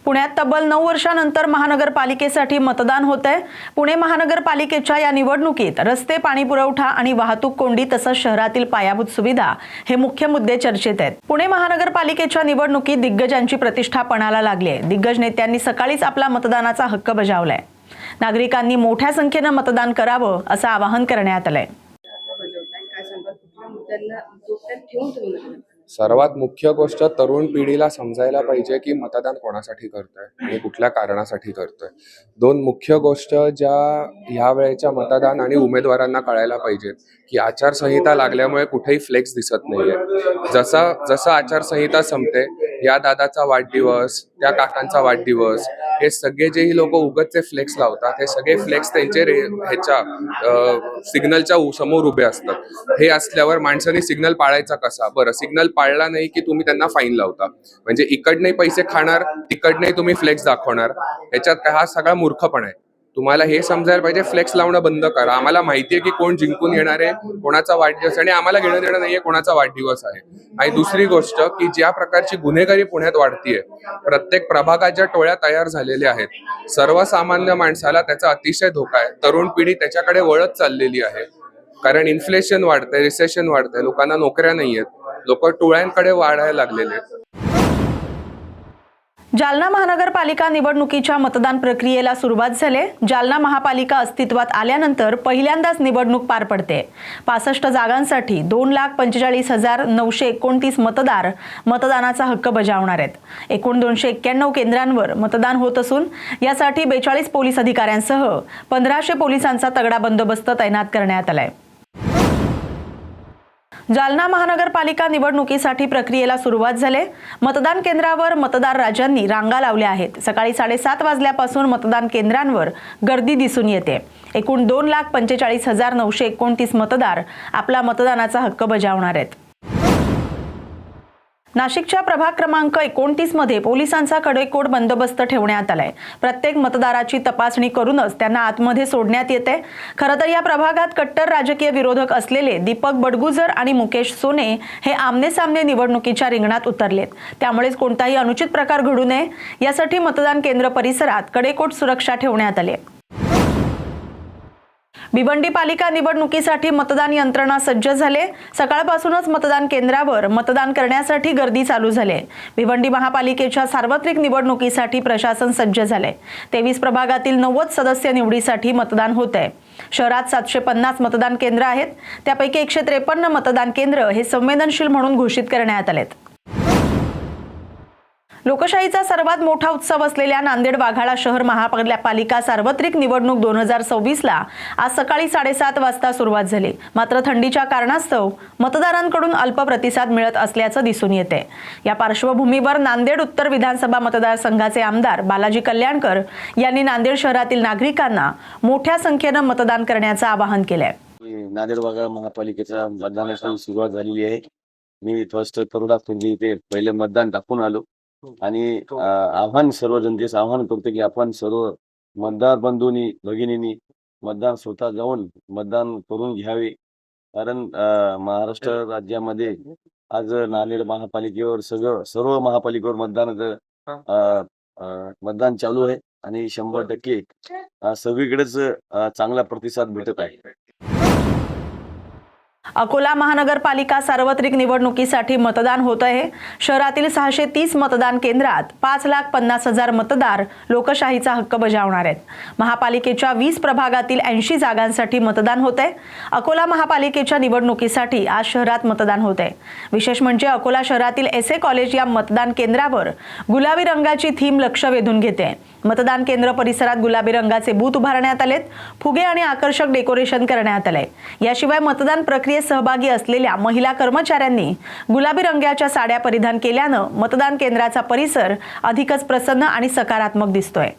पुण्यात तब्बल 9 वर्षांनंतर महानगरपालिकेसाठी मतदान होतंय। पुणे महानगरपालिकेच्या या निवडणुकीत रस्ते, पाणी पुरवठा आणि वाहतूक कोंडी तसंच शहरातील पायाभूत सुविधा हे मुख्य मुद्दे चर्चेत आहेत। पुणे महानगरपालिकेच्या निवडणुकीत दिग्गजांची प्रतिष्ठा पणाला लागली आहे। दिग्गज नेत्यांनी सकाळीच आपला मतदानाचा हक्क बजावलाय। नागरिकांनी मोठ्या संख्येने मतदान करावं असं आवाहन करण्यात आलंय। सर्वात मुख्य गोष्ट तरुण पिढीला समजायला पाहिजे की मतदान कोणासाठी करतोय आणि कुठल्या कारणासाठी करतोय। दोन मुख्य गोष्ट ज्या ह्या वेळेच्या मतदान आणि उमेदवारांना कळायला पाहिजेत की आचारसंहिता लागल्यामुळे कुठेही फ्लेक्स दिसत नाहीये। जसं आचारसंहिता संपते, या दादाचा वाढदिवस, त्या काकांचा वाढदिवस, हे सगळे जेही लोक उगतचे फ्लेक्स लावतात, हे सगळे फ्लेक्स त्यांचे ह्याच्या सिग्नलच्या समोर उभे असतात। हे असल्यावर माणसाने सिग्नल पाळायचा कसा? बरं, सिग्नल पाळला नाही की तुम्ही त्यांना फाईन लावता, म्हणजे इकडनंही पैसे खाणार, तिकडनंही तुम्ही फ्लेक्स दाखवणार। ह्याच्यात हा सगळा मूर्खपणा आहे। तुम्हाला हे समजायला पाहिजे, फ्लेक्स लावणं बंद करा। आम्हाला माहितीये की कोण जिंकून येणार आहे, कोणाचा वाढदिवस, आणि आम्हाला घेणं देणं नाहीये कोणाचा वाढदिवस आहे। आणि दुसरी गोष्ट की ज्या प्रकारची गुन्हेगारी पुण्यात वाढतीये, प्रत्येक प्रभागाच्या टोळ्या तयार झालेल्या आहेत। सर्वसामान्य माणसाला त्याचा अतिशय धोका आहे। तरुण पिढी त्याच्याकडे वळत चाललेली आहे, कारण इन्फ्लेशन वाढतंय, रिसेशन वाढतंय, लोकांना नोकऱ्या नाहीयेत, लोक टोळ्यांकडे वाढायला लागलेले आहेत। जालना महानगरपालिका निवडणुकीच्या मतदान प्रक्रियेला सुरुवात झाली। जालना महापालिका अस्तित्वात आल्यानंतर पहिल्यांदाच निवडणूक पार पडते। 65 जागांसाठी 2,45,929 मतदार मतदानाचा हक्क बजावणार आहेत। एकूण 291 केंद्रांवर मतदान होत असून यासाठी 42 पोलीस अधिकाऱ्यांसह 1500 पोलिसांचा तगडा बंदोबस्त तैनात करण्यात आलाय। जालना महानगरपालिका निवडणुकीसाठी प्रक्रियेला सुरुवात झाली। मतदान केंद्रावर मतदार राजांनी रांगा लावल्या आहेत। सकाळी 7:30 वाजल्यापासून मतदान केंद्रांवर गर्दी दिसून येते। एकूण 2,45,929 मतदार आपला मतदानाचा हक्क बजावणार आहेत। नाशिकच्या प्रभाग क्रमांक 29 मध्ये पोलिसांचा कडेकोट बंदोबस्त ठेवण्यात आलाय। प्रत्येक मतदाराची तपासणी करूनच त्यांना आतमध्ये सोडण्यात येते। खरं तर या प्रभागात कट्टर राजकीय विरोधक असलेले दीपक बडगुजर आणि मुकेश सोने हे आमने-सामने निवडणुकीच्या रिंगणात उतरलेत। त्यामुळेच कोणताही अनुचित प्रकार घडू नये यासाठी मतदान केंद्र परिसरात कडेकोट सुरक्षा ठेवण्यात आली आहे। भिवंडी पालिका निवडणुकीसाठी मतदान यंत्रणा सज्ज झाले। सकाळपासूनच मतदान केंद्रावर मतदान करण्यासाठी गर्दी चालू झाली। भिवंडी महापालिकेच्या सार्वत्रिक निवडणुकीसाठी प्रशासन सज्ज झाले। 23 प्रभागातील 90 सदस्य निवडीसाठी मतदान होते। शहरात 750 मतदान केंद्र आहेत, त्यापैकी 153 मतदान केंद्र हे संवेदनशील म्हणून घोषित करण्यात आलेत। लोकशाहीचा सर्वात मोठा उत्सव असलेल्या नांदेड वाघाळा शहर महापालिका सार्वत्रिक निवडणूक 2026 ला आज सकाळी 7:30 वाजता सुरुवात झाली। मात्र थंडीच्या कारणास्तव मतदारांकडून अल्प प्रतिसाद मिळत असल्याचं दिसून येते। या पार्श्वभूमीवर नांदेड उत्तर विधानसभा मतदारसंघाचे आमदार बालाजी कल्याणकर यांनी नांदेड शहरातील नागरिकांना मोठ्या संख्येने मतदान करण्याचं आवाहन केलंय। नांदेड वाघाळा महापालिकेच्या मतदानाची सुरुवात झालेली आहे। मी फर्स्ट करोडा खुंदी इथे पहिले मतदान टाकून आलो आणि आव्हान सर्व जनतेस आव्हान करतो की आपण सर्व मतदार बंधूंनी भगिनींनी मतदान स्वतः जाऊन मतदान करून घ्यावे। कारण महाराष्ट्र राज्यामध्ये आज नांदेड महापालिकेवर सर्व महापालिकेवर मतदान चालू आहे आणि 100% सगळीकडेच चांगला प्रतिसाद भेटत आहे। अकोला महानगरपालिका सार्वत्रिक निवडणुकीसाठी मतदान होत आहे। शहरातील 630 मतदान केंद्रात 5,50,000 मतदार लोकशाहीचा हक्क बजावणार आहेत। महापालिकेच्या 20 प्रभागातील 80 जागांसाठी मतदान होते। अकोला महापालिकेच्या निवडणुकीसाठी आज शहरात मतदान होते। विशेष म्हणजे अकोला शहरातील एसए कॉलेज या मतदान केंद्रावर गुलाबी रंगाची थीम लक्ष वेधून घेते। मतदान केंद्र परिसरात गुलाबी रंगाचे बूथ उभारण्यात आलेत, फुगे आणि आकर्षक डेकोरेशन करण्यात आले। याशिवाय मतदान प्रक्रियेत सहभागी असलेल्या महिला कर्मचाऱ्यांनी गुलाबी रंगाच्या साड्या परिधान केल्यानं मतदान केंद्राचा परिसर अधिकच प्रसन्न आणि सकारात्मक दिसतोय।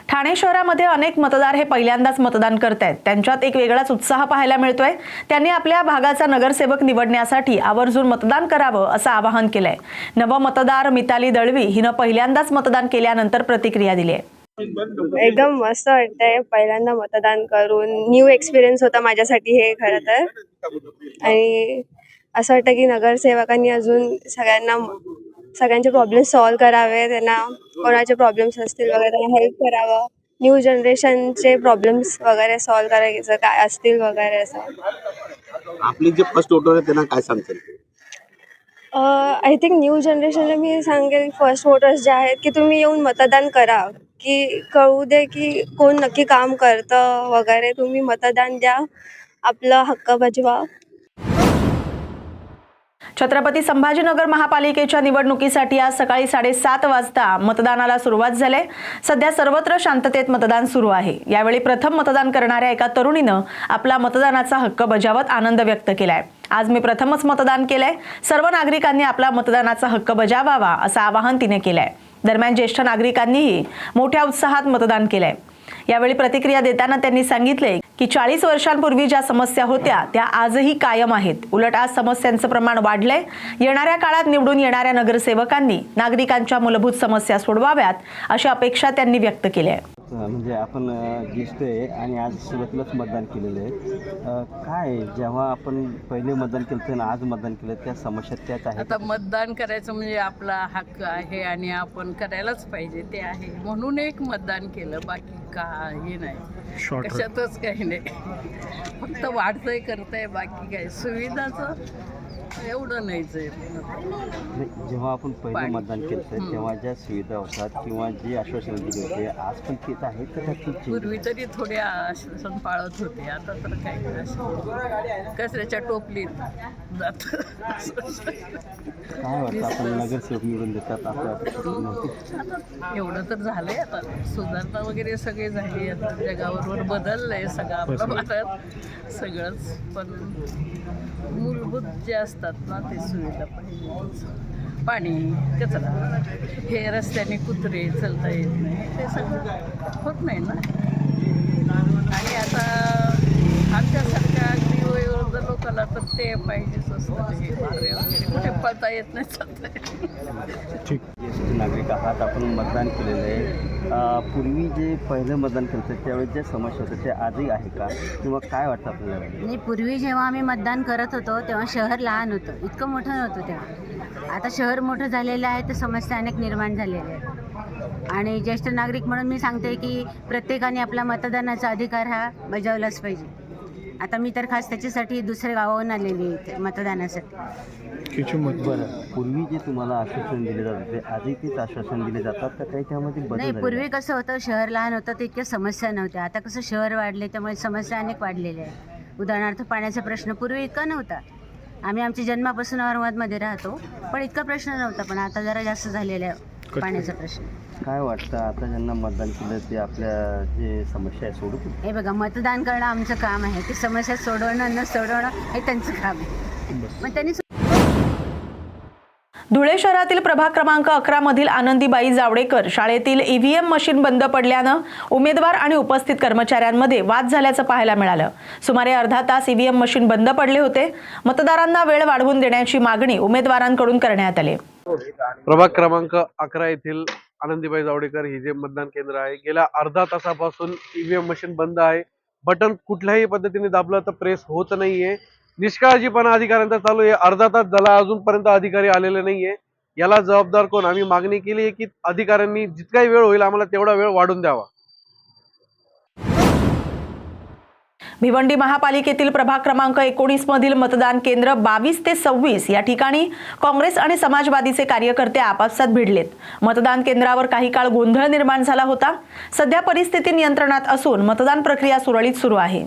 ठाणे शहरामध्ये अनेक मतदार हे पहिल्यांदाच मतदान करतायत। त्यांच्यात एक वेगळाच उत्साह पाहायला मिळतोय। त्यांनी आपल्या भागाचा नगरसेवक निवडण्यासाठी आवर्जून मतदान करावं असं आवाहन केलंय। नव मतदार मिताली दळवी हिनं पहिल्यांदाच मतदान केल्यानंतर प्रतिक्रिया दिली आहे। एकदम मस्त वाटतंय पहिल्यांदा मतदान करून। न्यू एक्सपिरियन्स होता माझ्यासाठी हे खरं तर, आणि असं वाटतं की नगरसेवकांनी अजून सगळ्यांना सगळ्यांचे प्रॉब्लेम सॉल्व्ह करावे, त्यांना कोणाचे प्रॉब्लेम्स असतील वगैरे त्यांना हेल्प करावं, न्यू जनरेशनचे प्रॉब्लेम्स वगैरे सॉल्व्ह करायचं काय असतील वगैरे असं. आपले जे फर्स्ट वोटर आहे त्यांना काय सांगतील? आय थिंक न्यू जनरेशनला मी सांगेल फर्स्ट वोटर्स जे आहेत की तुम्ही येऊन मतदान करा, की कळू दे की कोण नक्की काम करतं वगैरे. तुम्ही मतदान द्या, आपला हक्क बजवा. छत्रपती संभाजीनगर महापालिकेच्या निवडणुकीसाठी आज सकाळी 7:30 वाजता मतदानाला सुरुवात झाली. सध्या सर्वत्र शांततेत मतदान सुरू आहे. यावेळी प्रथम मतदान करणाऱ्या एका तरुणीनं आपला मतदानाचा हक्क बजावत आनंद व्यक्त केलाय. आज मी प्रथमच मतदान केलंय. सर्व नागरिकांनी आपला मतदानाचा हक्क बजावावा असं आवाहन तिने केलंय. दरम्यान ज्येष्ठ नागरिकांनीही मोठ्या उत्साहात मतदान केलंय. यावेळी प्रतिक्रिया देताना त्यांनी सांगितले की 40 वर्षांपूर्वी ज्या समस्या होत्या त्या आजही कायम आहेत. उलट आज समस्यांचं प्रमाण वाढलंय. येणाऱ्या काळात निवडून येणाऱ्या नगरसेवकांनी नागरिकांच्या मूलभूत समस्या सोडवाव्यात अशी अपेक्षा त्यांनी व्यक्त केली आहे. म्हणजे आपण ज्येष्ठ आहे आणि आज सुरुवातीलाच मतदान केलेलं आहे. काय जेव्हा आपण पहिले मतदान केलं आणि आज मतदान केलं त्या समस्या त्याच आहेत. आता मतदान करायचं म्हणजे आपला हक्क आहे आणि आपण करायलाच पाहिजे ते आहे म्हणून एक मतदान केलं. बाकी काही नाही, कशातच काही नाही. फक्त वाढतंय करतंय, बाकी काय सुविधाचं एवढं नाहीच आहे. जेव्हा आपण पहिले मतदान केलं तेव्हा ज्या सुविधा होतात किंवा जे आश्वासन दिले होते आज पण तेच आहेत का? पूर्वी तरी थोडे आश्वासन पाळत होते, आता तर काही असं कचऱ्याच्या टोपलीत जात. काय वाटतं आपण नगरसेवक निवडून देतात आपल्या एवढं तर झालंय. आता सुधारणा वगैरे सगळे झाली. आता जगाबरोबर बदललंय सगळं आपलं भारत सगळंच. पण मूलभूत जे असतात ना ते सुविधा पाहिजे. पाणी, कचरा, हे रस्त्याने कुत्रे चालता येत नाही, ते सगळं होत नाही ना. आणि आता आमच्यासारख्या अगदी वयोवृद्ध लोकांना तर ते पाहिजेच असतं. हे वारे वगैरे कुठे पळता येत नाही, चालता येत नाही. ज्येष्ठ नागरिक आहात, आपण मतदान केलेलं आहे. पूर्वी जे पहिलं मतदान केलं होतं त्यावेळेस ज्या समस्या होत्या त्या आजही आहे का किंवा काय वाटतं आपल्याला? नाही, पूर्वी जेव्हा आम्ही मतदान करत होतो तेव्हा शहर लहान होतं, इतकं मोठं नव्हतं तेव्हा. आता शहर मोठं झालेलं आहे तर समस्या अनेक निर्माण झालेल्या आहेत. आणि ज्येष्ठ नागरिक म्हणून मी सांगते की प्रत्येकाने आपला मतदानाचा अधिकार हा बजावलाच पाहिजे. आता मी तर खास त्याच्यासाठी दुसऱ्या गावाहून आलेली आहे मतदानासाठी. बरं, पूर्वी जे तुम्हाला आश्वासन दिले जात होते आजही तेच आश्वासन दिले जातात का काही त्यामध्ये बदल नाही, झाले? पूर्वी कसं होतं शहर लहान होतं तर इतक्या समस्या नव्हत्या. आता कसं शहर वाढले त्यामुळे समस्या अनेक वाढलेल्या आहेत. उदाहरणार्थ पाण्याचा प्रश्न पूर्वी इतका नव्हता. आम्ही आमच्या जन्मापासून औरंगाबादमध्ये राहतो पण इतका प्रश्न नव्हता. पण आता जरा जास्त झालेला आहे पाण्याचा प्रश्न. काय वाटतं आता ज्यांना मतदान केलं ते आपल्या जे समस्या आहे सोडू? हे बघा, मतदान करणं आमचं काम आहे. ती समस्या सोडवणं न सोडवणं हे त्यांचं काम आहे. मग त्यांनी धुळे शहरातील प्रभाग क्रमांक 11 मधील आनंदीबाई जावडेकर शाळेतील ईव्हीएम मशीन बंद पडल्यानं उमेदवार आणि उपस्थित कर्मचाऱ्यांमध्ये वाद झाल्याचं पाहायला मिळालं. सुमारे अर्धा तास ईव्हीएम मशीन बंद पडले होते. मतदारांना वेळ वाढवून देण्याची मागणी उमेदवारांकडून करण्यात आली. प्रभाग क्रमांक 11 येथील आनंदीबाई जावडेकर ही जे मतदान केंद्र आहे, गेल्या अर्धा तासापासून ईव्हीएम मशीन बंद आहे. बटन कुठल्याही पद्धतीने दाबलं तर प्रेस होत नाहीये. निष्काळजीपणा अधिकाऱ्यांचा चालू आहे. अर्धा तास झाला अजूनपर्यंत अधिकारी आलेले नाहीये. याला जबाबदार कोण? आम्ही मागणी केली आहे की अधिकाऱ्यांनी जितकाही वेळ होईल आम्हाला तेवढा वेळ वाढून द्यावा. भिवंडी महापालिकेतील प्रभाग क्रमांक 19 मधील मतदान केंद्र 22 ते 26 या ठिकाणी काँग्रेस आणि समाजवादीचे कार्यकर्ते आपापसात भिडलेत. मतदान केंद्रावर काही काळ गोंधळ निर्माण झाला होता. सध्या परिस्थिती नियंत्रणात असून मतदान प्रक्रिया सुरळीत सुरू आहे.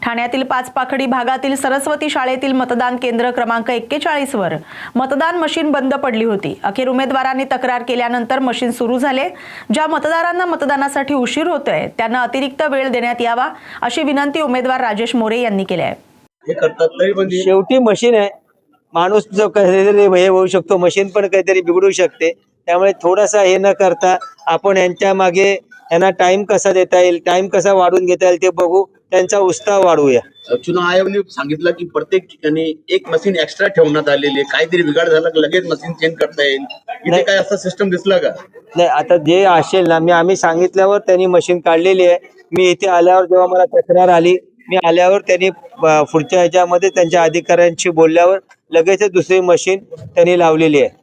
ठाण्यातील पाचपाखडी भागातील सरस्वती शाळेतील मतदान केंद्र क्रमांक 41 वर मतदान मशीन बंद पडली होती. अखेर उमेदवारांनी तक्रार केल्यानंतर मशीन सुरू झाले. ज्या मतदारांना मतदानासाठी उशीर होतोय त्यांना अतिरिक्त वेळ देण्यात यावा अशी विनंती उमेदवार राजेश मोरे यांनी केली आहे. हे करतात तरी पण शेवटी मशीन आहे. माणूस जो काहीतरी हे होऊ शकतो, मशीन पण काहीतरी बिघडू शकते. त्यामुळे थोडासा हे न करता आपण यांच्या मागे यांना टाइम कसा देता येईल, टाइम कसा वाढवून घेता येईल ते बघू, त्यांचा उत्साह वाढवूया. चुनाव आयोगाने सांगितलं की प्रत्येक ठिकाणी एक मशीन एक्स्ट्रा ठेवण्यात आलेली आहे. काहीतरी बिघाड झाला की लगेच मशीन चेंज करता येईल. इथे काय असं सिस्टम दिसला का? नाही, आता जे असेल ना, आम्ही सांगितल्यावर त्यांनी मशीन काढलेली आहे. मी इथे आल्यावर जेव्हा मला तक्रार आली मी आल्यावर त्यांनी पुढच्या ह्याच्यामध्ये त्यांच्या अधिकाऱ्यांशी बोलल्यावर लगेच दुसरी मशीन त्यांनी लावलेली आहे.